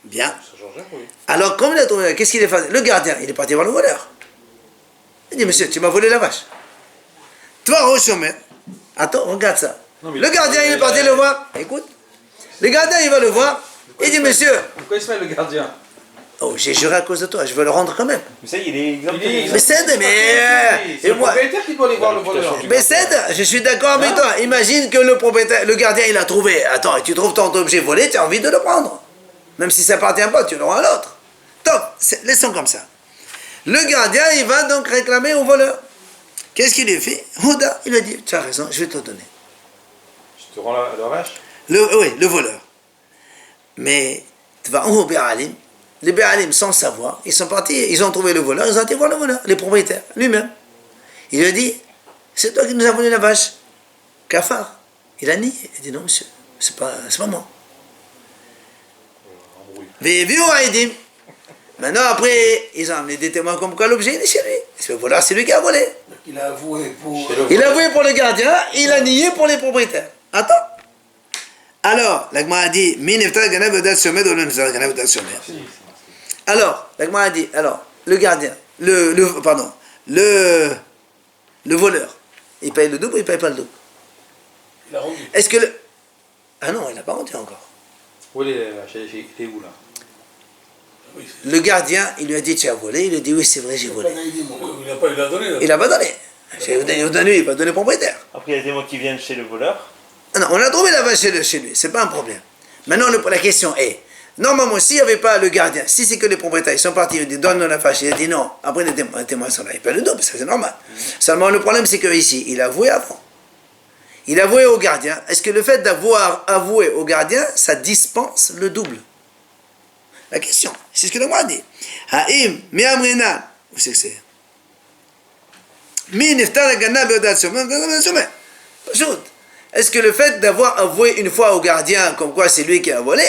Bien. Ça change rien pour lui. Alors, comme il a trouvé, qu'est-ce qu'il est fait? Le gardien, il est parti voir le voleur. Il dit, monsieur, tu m'as volé la vache. Toi, au chômeur. Attends, regarde ça. Non, mais le gardien, il est parti le voir. Écoute. Le gardien, il va le voir. Il dit, monsieur, Pourquoi il se met le gardien? oh, j'ai juré à cause de toi, je veux le rendre quand même. Mais ça, il est exempté. Mais c'est, mais... C'est Et le moi, propriétaire qui doit aller voir le voleur. mais c'est, je suis d'accord avec toi. Imagine que le propriétaire, le gardien, il a trouvé. Attends, tu trouves ton objet volé, tu as envie de le prendre. Même si ça appartient pas, tu l'auras à l'autre. Top, laissons comme ça. Le gardien, il va donc réclamer au voleur. Qu'est-ce qu'il lui fait? Houda, il a dit, tu as raison, je vais te le donner. Je te rends la vache. Oui, le voleur. Mais, tu vas en Béalim. Les Béalim, sans savoir, ils sont partis, ils ont trouvé le voleur, ils ont été voir le voleur, les propriétaires, lui-même. Il lui a dit, c'est toi qui nous as volé la vache. Kafar. Il a nié. Il dit, non, monsieur, c'est pas moi. Maintenant, après, ils ont amené des témoins comme quoi l'objet il est chez lui. Le voleur, c'est lui qui a volé. Donc il a avoué pour... Il a avoué pour le gardien, il a nié pour les propriétaires. Attends. Alors, la Gemara a dit, alors, la Gemara a dit, alors, le gardien, le voleur, il paye le double ou il paye pas le double? Il a rendu. Est-ce que le... Ah non, il n'a pas rendu encore. Où il est où là? Oui, Le gardien, il lui a dit, tu as volé. Il lui a dit, oui, c'est vrai, j'ai volé. il n'a pas donné. Là. Il n'a pas donné. Il n'a pas donné au propriétaire. Après, il y a des témoins qui viennent chez le voleur. Ah non, on a trouvé la vache chez lui, c'est pas un problème. Maintenant, la question est, normalement, s'il n'y avait pas le gardien, si c'est que les propriétaires, ils sont partis, ils disent, donne-nous la vache, il a dit non. Après, les témoins sont là, ils paient le double, ça c'est normal. Seulement, le problème, c'est qu'ici, il a avoué avant. Il a avoué au gardien. Est-ce que le fait d'avoir avoué au gardien, ça dispense le double? La question, c'est ce que le roi dit. Haïm, mi amrina, où c'est que c'est? Mi niftar agana beodat shomer. Est-ce que le fait d'avoir avoué une fois au gardien, comme quoi c'est lui qui a volé,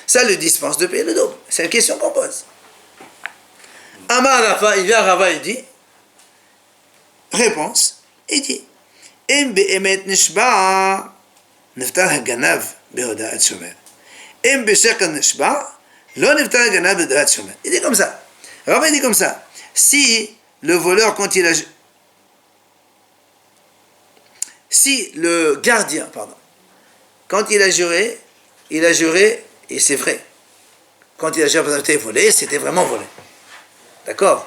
ça le dispense de payer le double? C'est une question qu'on pose. Amar Rafa, il vient à Rava, il dit, réponse, il dit, Im be'emet nishba, niftar haganav beodat shomer. Im be'shekal nishba, lo niftar haganav beodat shomer. Il dit comme ça. Rava, il dit comme ça. Si le voleur, quand il a... Si le gardien, quand il a juré, et c'est vrai. Quand il a juré, c'était volé, c'était vraiment volé. D'accord?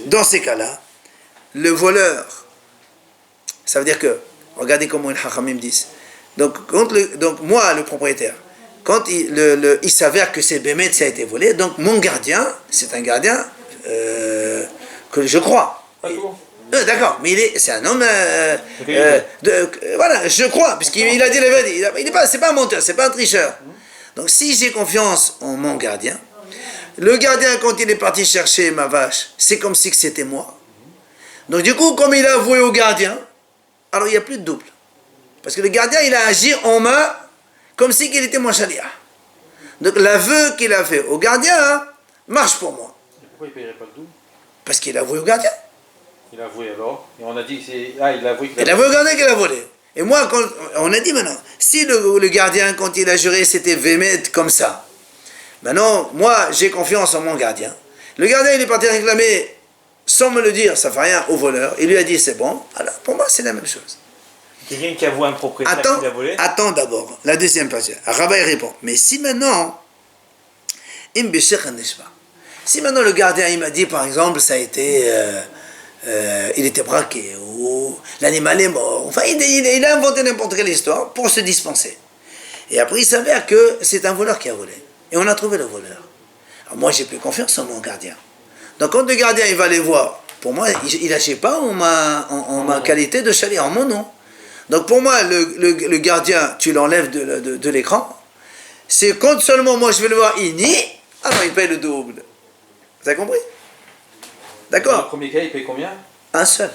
Dans ces cas-là, le voleur, ça veut dire que, regardez comment les Hachamim disent. Donc moi, le propriétaire, quand il s'avère que c'est Bémet, ça a été volé, donc mon gardien, c'est un gardien que je crois. D'accord, mais c'est un homme. Voilà, je crois, puisqu'il a dit la vérité. C'est pas un menteur, c'est pas un tricheur. Donc, si j'ai confiance en mon gardien, le gardien, quand il est parti chercher ma vache, c'est comme si c'était moi. Donc, du coup, comme il a avoué au gardien, alors il n'y a plus de double. Parce que le gardien, il a agi en main comme si il était mon chalia. Donc, l'aveu qu'il a fait au gardien marche pour moi. Et pourquoi il ne payerait pas le double? Parce qu'il a avoué au gardien. Il a avoué alors, et on a dit que c'est... Ah, il a avoué qu'il a... Il a avoué au gardien qu'il a volé. Et moi, on a dit maintenant, si le gardien, quand il a juré, c'était Vémet comme ça, maintenant, moi, j'ai confiance en mon gardien. Le gardien, il est parti réclamer, sans me le dire, ça ne fait rien, au voleur. Il lui a dit, c'est bon. Alors, pour moi, c'est la même chose. Quelqu'un qui avoue un propriétaire qu'il a volé. Attends d'abord, la deuxième partie. Rabat répond, mais si maintenant, si maintenant le gardien, il m'a dit, par exemple, ça a été... il était braqué, ou l'animal est mort. Enfin, il a inventé n'importe quelle histoire pour se dispenser. Et après, il s'avère que c'est un voleur qui a volé. Et on a trouvé le voleur. Alors moi, j'ai plus confiance en mon gardien. Donc, quand le gardien, il va aller voir, pour moi, il n'agit pas en ma qualité de chalet, en mon nom. Donc, pour moi, le gardien, tu l'enlèves de l'écran. C'est quand seulement moi, je vais le voir, il nie, alors il paye le double. Vous avez compris? D'accord. Dans le premier cas, il paye combien? Un seul.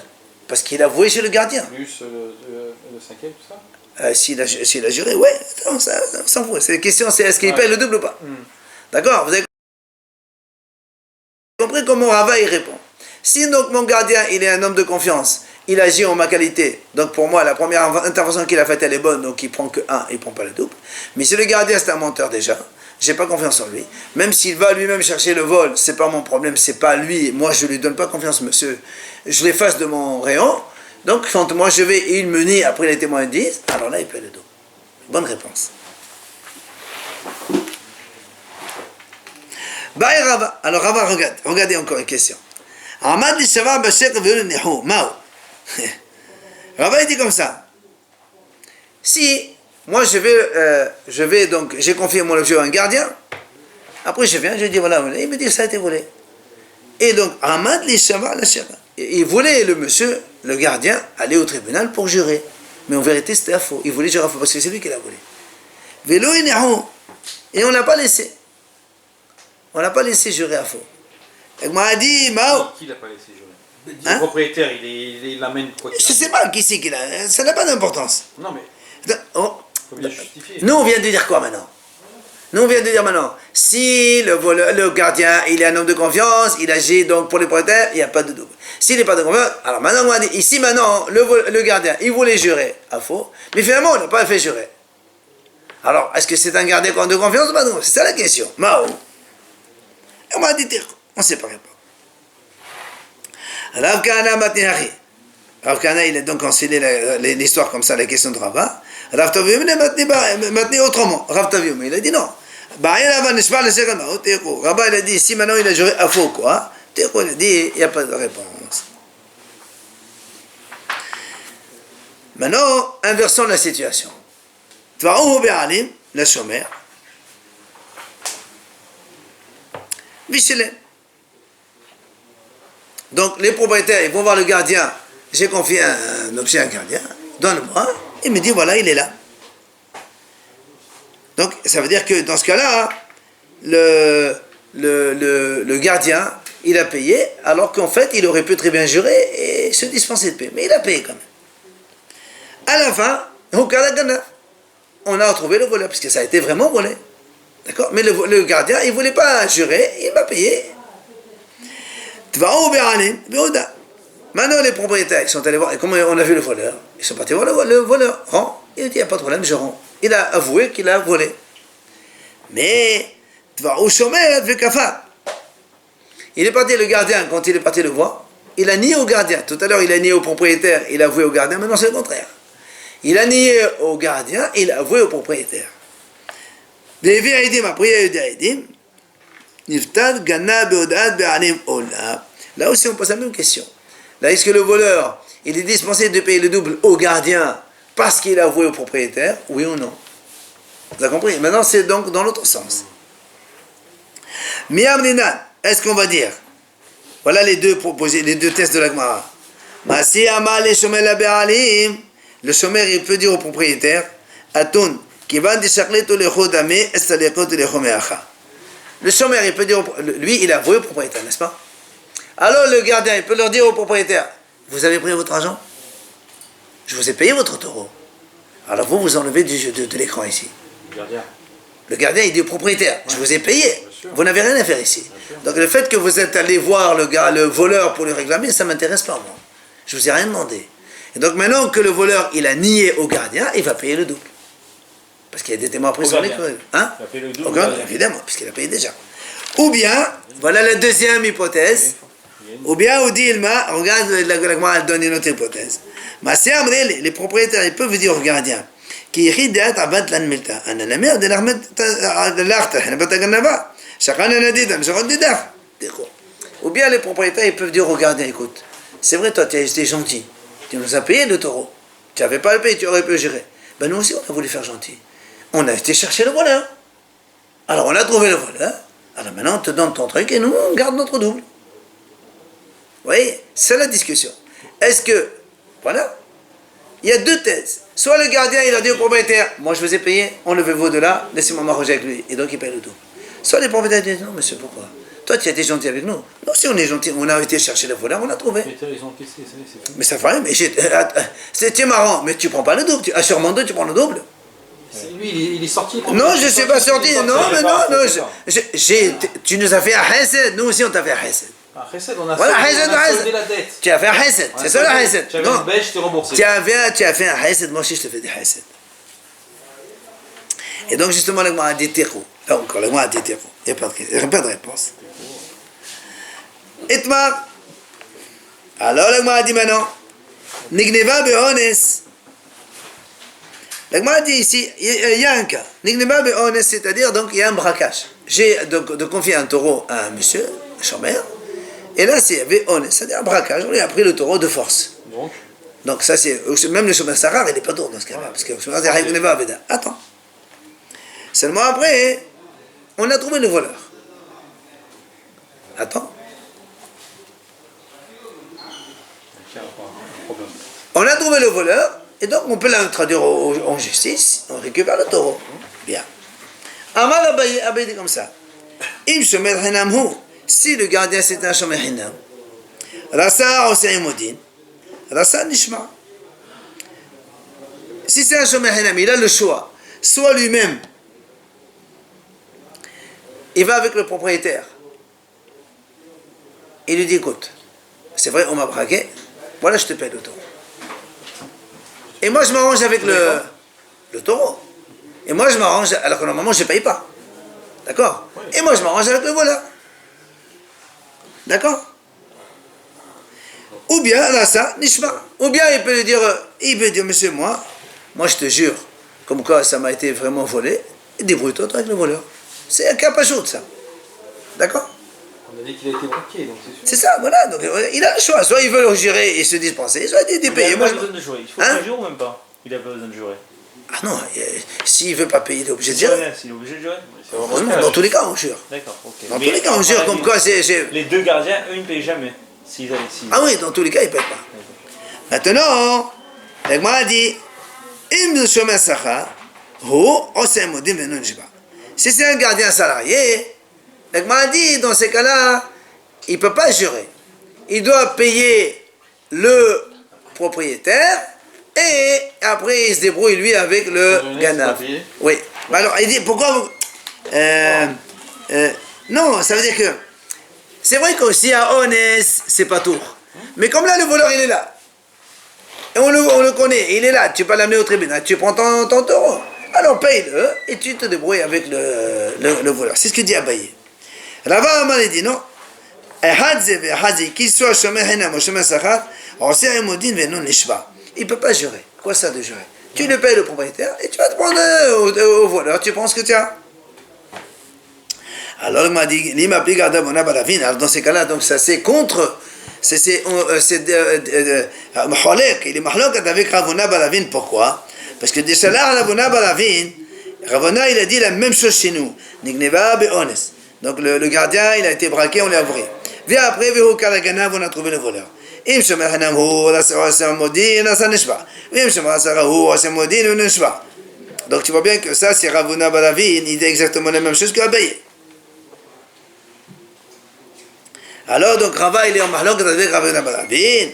Parce qu'il a avoué chez le gardien. Plus le cinquième, tout ça? S'il a juré, ouais, on s'en fout. C'est la question, c'est est-ce qu'il paye le double ou pas? D'accord? Vous avez compris comment Rava il répond? Si donc mon gardien, il est un homme de confiance, il agit en ma qualité, donc pour moi, la première intervention qu'il a faite, elle est bonne, donc il prend que un, il ne prend pas le double. Mais si le gardien, c'est un menteur déjà, j'ai pas confiance en lui. Même s'il va lui-même chercher le vol, c'est pas mon problème, c'est pas lui. Moi, je lui donne pas confiance, monsieur. Je l'efface de mon rayon. Donc, quand moi je vais et il me nie, après les témoins disent, alors là, il paie le dos. Bonne réponse. Baï Rava. Alors Rava, regardez encore une question. Ahmad li Shava Bashek Velu Nihu. Mao. Rava il dit comme ça. Si moi je vais donc, j'ai confié mon objet à un gardien, après je viens, je dis voilà, il me dit ça a été volé. Et donc Ahmad li Shava la Shava. Il voulait le monsieur, le gardien, aller au tribunal pour jurer. Mais en vérité c'était à faux. Il voulait jurer à faux parce que c'est lui qui l'a volé. Velu Nihu. Et on l'a pas laissé. On l'a pas laissé jurer à faux. Et moi a dit Mao. Qui l'a pas laissé jurer? Hein? Le propriétaire, il l'amène quoi Je sais pas qui c'est qu'il a. Ça n'a pas d'importance. Non mais, Oh. faut bien justifier. Nous, on vient de dire quoi maintenant? Nous, on vient de dire maintenant, si le gardien, il est un homme de confiance, il agit donc pour les propriétaires, il n'y a pas de double. S'il n'est pas de confiance, alors maintenant, on a dit, ici maintenant, le gardien, il voulait jurer à faux, mais finalement, on n'a pas fait jurer. Alors, est-ce que c'est un gardien de confiance ou pas? C'est ça la question. Mao. Et on m'a dit, on ne sait pas répondre. Rav Kahana Matnihachi. Rav Kahana, il a donc enseigné l'histoire comme ça, la question de Rava. Rav Tavium, il a maintenu autrement. Rav Tavium, il a dit non. Rabba, il a dit, si maintenant il a juré à faux, quoi. Il a dit, il n'y a pas de réponse. Maintenant, inversons la situation. Tvarou Be'alim, la chômère. Vichelem. Donc, les propriétaires, ils vont voir le gardien. J'ai confié un objet à un gardien. Donne-moi. Il me dit, voilà, il est là. Donc, ça veut dire que dans ce cas-là, le gardien, il a payé, alors qu'en fait, il aurait pu très bien jurer et se dispenser de payer. Mais il a payé quand même. À la fin, on a retrouvé le voleur, parce que ça a été vraiment volé. D'accord? Mais le gardien, il ne voulait pas jurer, il m'a payé. Maintenant, les propriétaires, ils sont allés voir, et comme on a vu le voleur, ils sont partis voir le voleur. Rends. Il a dit, il n'y a pas de problème, je rends. Il a avoué qu'il a volé. Mais, il est parti, le gardien, quand il est parti le voir, il a nié au gardien. Tout à l'heure, il a nié au propriétaire, il a avoué au gardien, maintenant c'est le contraire. Il a nié au gardien, il a avoué au propriétaire. Là aussi, on pose la même question. Là, est-ce que le voleur, il est dispensé de payer le double au gardien parce qu'il a avoué au propriétaire, oui ou non? Vous avez compris? Maintenant, c'est donc dans l'autre sens. Miyamnina, est-ce qu'on va dire? Voilà les deux proposés, les deux tests de la Gemara. Le chômeur, il peut dire au propriétaire, Atun, le chômeur, il peut dire, lui, il a avoué au propriétaire, n'est-ce pas? Alors le gardien, il peut leur dire au propriétaire, vous avez pris votre argent? Je vous ai payé votre taureau. Alors vous enlevez de l'écran ici. Le gardien, il dit au propriétaire, je vous ai payé, vous n'avez rien à faire ici. Donc le fait que vous êtes allé voir le voleur pour lui réclamer, ça ne m'intéresse pas moi. Je vous ai rien demandé. Et donc maintenant que le voleur, il a nié au gardien, il va payer le double. Parce qu'il y a des témoins après sur l'école. Hein? Il a payé le double. Évidemment, puisqu'il a payé déjà. Ou bien, voilà la deuxième hypothèse. Ou bien, on dit, Ilma, regarde, la Gemara donne une autre hypothèse. Les propriétaires, ils peuvent dire au gardien, qui ou bien les propriétaires, ils peuvent dire au gardien, écoute, c'est vrai, toi, tu as été gentil. Tu nous as payé le taureau. Tu n'avais pas le payé, tu aurais pu gérer. Ben nous aussi, on a voulu faire gentil. On a été chercher le voleur. Alors, on a trouvé le voleur. Alors maintenant, on te donne ton truc et nous, on garde notre double. Vous voyez, c'est la discussion. Est-ce que, voilà, il y a deux thèses. Soit le gardien, il a dit au propriétaire, moi je vous ai payé, enlevez vos de là, laissez-moi m'arranger avec lui. Et donc il paye le double. Soit les propriétaires disent, non monsieur, pourquoi? Toi tu as été gentil avec nous. Non, si on est gentil, on a été chercher le voleur, on l'a trouvé. Ils ont encaissé, c'est fini. Mais ça fait rien, mais c'est marrant, mais tu prends pas le double. Sûrement deux, tu prends le double. Lui, il est sorti. Non, je ne suis pas sorti. Non, mais non, tu nous as fait un hesed. Nous aussi, on t'a fait un hesed. Ah, Chesed, on a soldé la dette. Tu as fait un hesed. C'est ça le hesed. Tu avais une bêche, je t'ai remboursé. Tu as fait un hesed. Moi aussi, je te fais des hesed. Et donc, justement, le Gemara a dit terreau. Là encore, le Gemara a dit terreau. Il n'y a pas de réponse. Itmar. Alors, le Gemara a dit maintenant, Nigneva be'ones. Le Gemara dit ici, il y a un cas. Nigneva be'ones, c'est-à-dire, donc, il y a un braquage. j'ai de confier un taureau à un monsieur, un chômeur, et là, c'est honnête, c'est-à-dire un braquage, on lui a pris le taureau de force. Donc ça, c'est, même le chômeur Sarar, il n'est pas taureau dans ce cas-là, parce que le chômeur Sarar, il n'est pas Veda. Attends. Seulement après, on a trouvé le voleur. Attends. On a trouvé le voleur, et donc on peut l'introduire en justice, on récupère le taureau. Bien. Amal Abaye dit comme ça. Im shomer hinam hu. Si le gardien c'est un shomer hinam, rasa osei modin, rasa nishma. Si c'est un shomer hinam, il a le choix. Soit lui-même, il va avec le propriétaire. Il lui dit, écoute, c'est vrai, on m'a braqué, voilà, je te paie le taureau. Et moi, je m'arrange avec le taureau. Et moi, je m'arrange, alors que normalement, je ne paye pas. D'accord? Et moi, je m'arrange avec le voleur. D'accord? Ou bien, là, ça, nishma. Ou bien, il peut dire, monsieur, moi, je te jure, comme quoi ça m'a été vraiment volé, et débrouille-toi avec le voleur. C'est un cas pas chaud, ça. D'accord? On a dit qu'il a été braqué, donc c'est sûr. C'est ça, voilà. Donc, il a le choix. Soit il veut jurer et se dispenser, soit il dit payer. Il n'a pas besoin de jurer. Il faut pas jurer ou même pas? Il n'a pas besoin de jurer. Ah non, s'il ne veut pas payer, il est obligé de jurer. S'il est obligé de jurer. Dans tous les cas, on jure. D'accord, ok. Dans tous les cas, on jure comme quoi c'est... Les deux gardiens, eux, ils ne payent jamais. Ah oui, dans tous les cas, ils ne payent pas. Maintenant, l'Agma a dit, si c'est un gardien salarié, l'Agma a dit, dans ces cas-là, il ne peut pas jurer. Il doit payer le propriétaire et après il se débrouille lui avec le ganav. Oui. Alors il dit pourquoi non, ça veut dire que c'est vrai qu'aussi à Honest, c'est pas tout. Mais comme là le voleur il est là. Et on le connaît, il est là, tu peux l'amener au tribunal, tu prends ton taureau. Alors paye-le et tu te débrouilles avec le voleur. C'est ce que dit Abaye. Rava Amar dit non. Qu'il soit shomer hinam ou shomer sachar, il ne peut pas jurer. Quoi ça de jurer? Tu le payes le propriétaire et tu vas te prendre au voleur, tu penses que tu as. Alors il m'a dit, alors dans ces cas-là, donc ça c'est contre, c'est maholek, il est maholek avec Ravuna Balavin, pourquoi? Parce que déjà là, Ravuna Balavin, Ravuna il a dit la même chose chez nous, Nigneva be'ones. Donc le gardien il a été braqué, on l'a ouvert. Viens après, on a trouvé le voleur. Donc tu vois bien que ça c'est Ravuna Balavin, il dit exactement la même chose qu'Abaye. Alors donc Rava il est en mahlok avec Ravuna Balavin.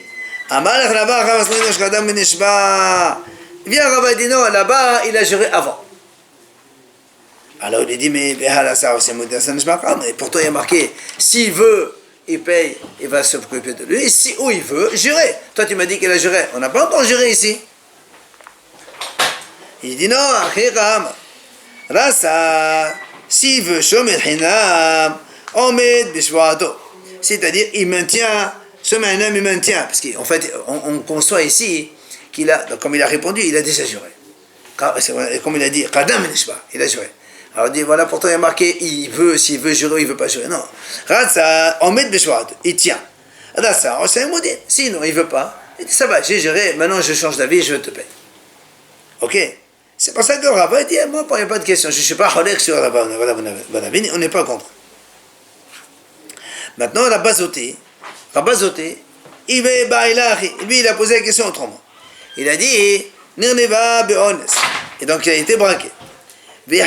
Amal Rava Ravasninosh Kadam Nishba. Viens Rava dit non, là-bas il a juré avant. Alors il dit mais pourtant il y a marqué s'il veut il paye, il va s'occuper de lui. Et si où il veut, jurer. Toi, tu m'as dit qu'il a juré. On n'a pas encore juré ici. Il dit non, Rasa, s'il veut, Shomer Hinam, Omed Bishwato. C'est-à-dire, il maintient, Shomer Hinam, il maintient. Parce qu'en fait, on conçoit ici qu'il a, donc, comme il a répondu, il a déjà juré. Comme il a dit, Kadam Nishba, il a juré. Alors il dit, voilà, pourtant il y a marqué, il veut, s'il veut jurer, il ne veut pas jurer. Non. Ratsa, on met Beshwad, il tient. Ratsa, on s'est maudit. Sinon, il ne veut pas. Il dit, ça va, j'ai juré, maintenant je change d'avis, je te paye. Ok? C'est pour ça que Rava dit, moi, il n'y a pas de question. Je ne suis pas holek sur Rava, on n'est pas contre. Maintenant, Rabazoté, lui, il a posé la question autrement. Il a dit, Nirneva be'ones. Et donc, il a été braqué. Et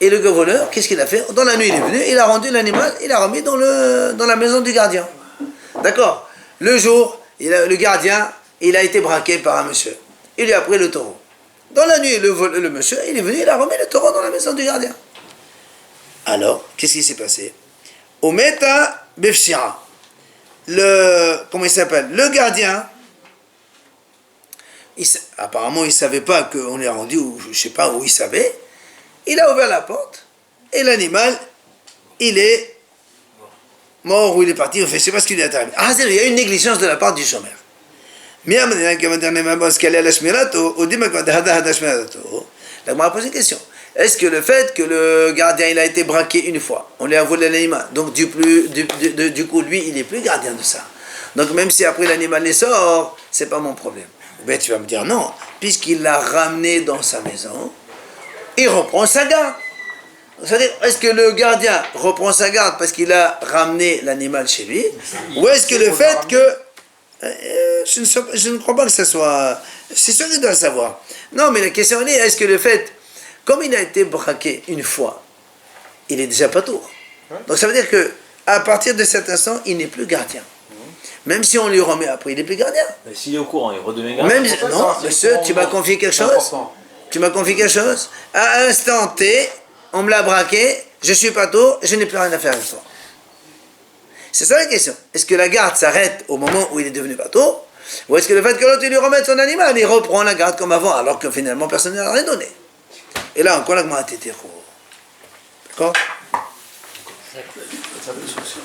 le voleur, qu'est-ce qu'il a fait? Dans la nuit, il est venu, il a rendu l'animal, il l'a remis dans la maison du gardien. D'accord? Le jour, le gardien, il a été braqué par un monsieur. Il lui a pris le taureau. Dans la nuit, le monsieur, il est venu, il a remis le taureau dans la maison du gardien. Alors, qu'est-ce qui s'est passé? Ometa Befshira. Comment il s'appelle? Le gardien. Apparemment, il ne savait pas qu'on est rendu, ou je ne sais pas où il savait. Il a ouvert la porte, et l'animal, il est mort ou il est parti, je ne sais pas ce qui lui est arrivé. Ah, il y a une négligence de la part du chômeur. Là, on m'a posé une question. est-ce que le fait que le gardien il a été braqué une fois, on lui a volé l'animal, donc du coup lui il n'est plus gardien de ça. Donc même si après l'animal les sort, c'est pas mon problème. Ben tu vas me dire non, puisqu'il l'a ramené dans sa maison, il reprend sa garde. C'est-à-dire, est-ce que le gardien reprend sa garde parce qu'il a ramené l'animal chez lui, ou est-ce que le fait que je ne crois pas que ce soit... C'est sûr qu'il doit le savoir. Non, mais la question est, est-ce que le fait, comme il a été braqué une fois, il est déjà pas tour. Donc ça veut dire que à partir de cet instant, il n'est plus gardien. Même si on lui remet après, il n'est plus gardien. Mais s'il est au courant, il redevient gardien. Même, non, monsieur, tu m'as confié quelque chose. Tu m'as confié quelque chose. À un instant T, on me l'a braqué, je suis pas tour, je n'ai plus rien à faire avec toi. C'est ça la question. Est-ce que la garde s'arrête au moment où il est devenu bateau, ou est-ce que le fait que l'autre lui remette son animal, il reprend la garde comme avant, alors que finalement personne ne n'a rien donné. Et là encore, la Gemara était d'accord. Ça fait souci.